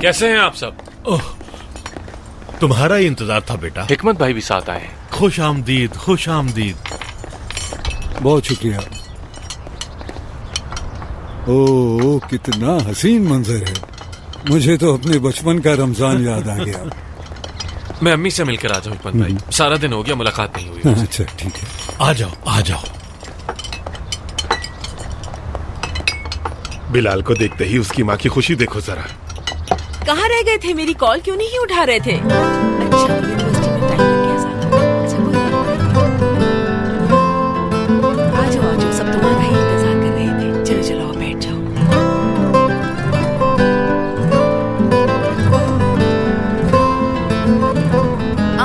कैसे हैं आप सब? ओह, तुम्हारा ही इंतजार था बेटा। हिकमत भाई भी साथ आए हैं। खुश आमदीद, खुश आमदीद। बहुत शुक्रिया। ओह, कितना हसीन मंजर है। मुझे तो अपने बचपन का रमजान याद आ गया। मैं अम्मी से मिलकर आ जाऊं हिकमत भाई। सारा दिन हो गया, मुलाकात नहीं हुई। अच्छा ठीक है, आ जाओ आ जाओ। बिलाल को देखते ही उसकी माँ की खुशी देखो जरा। कहाँ रह गए थे? मेरी कॉल क्यों नहीं उठा रहे थे? अच्छा, यूनिवर्सिटी में टाइम लग गया ज़्यादा। अच्छा, कोई बात नहीं। आ जाओ, सब तुम्हारा ही इंतजार कर रहे थे। चलो चलो, आओ, बैठ जाओ।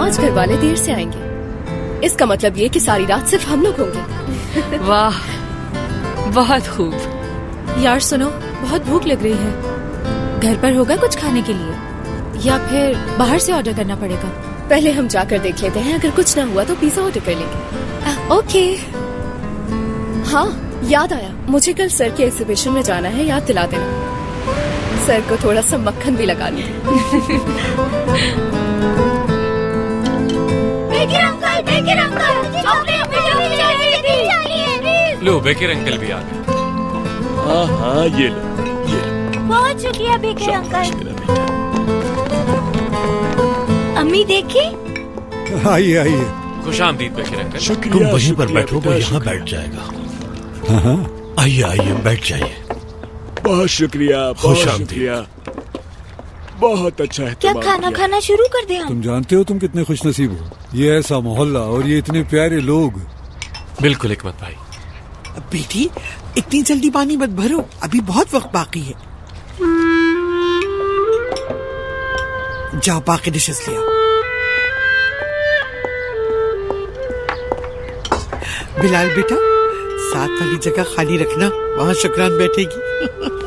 आज घर वाले देर से आएंगे। इसका मतलब ये कि सारी रात सिर्फ हम लोग होंगे। वाह, बहुत खूब। यार सुनो, बहुत भूख लग रही है। घर पर होगा कुछ खाने के लिए या फिर बाहर से ऑर्डर करना पड़ेगा? पहले हम जाकर देख लेते हैं, अगर कुछ ना हुआ तो पिज्जा ऑर्डर कर लेंगे। ओके। हाँ, याद आया, मुझे कल सर के एग्जीबिशन में जाना है, याद दिला देना। सर को थोड़ा सा मक्खन भी लगा लूं। बेकर अंकल, चॉकलेट चाहिए। लो, बेकर अंकल भी आ गए। हाँ, ये लो। बहुत शुक्रिया बेकर अंकल। अम्मी देखी? आइए आइए। खुश आमदीद बेकर अंकल। तुम वहीं पर बैठो, वो यहाँ बैठ जाएगा। हाँ, आइए आइए, बैठ जाइए। बहुत शुक्रिया, खुश बहुत आमदीद। शुक्रिया। बहुत अच्छा है। क्या खाना खाना शुरू कर दे हम? तुम जानते हो तुम कितने खुशनसीब हो। ये ऐसा मोहल्ला और ये इतने प्यारे लोग। बिल्कुल हिकमत भाई। बेटी, इतनी जल्दी पानी मत भरो, अभी बहुत वक्त बाकी है। जाओ बाकी डिशेस ले आओ। बिलाल बेटा, साथ वाली जगह खाली रखना, वहाँ शुक्रान बैठेगी।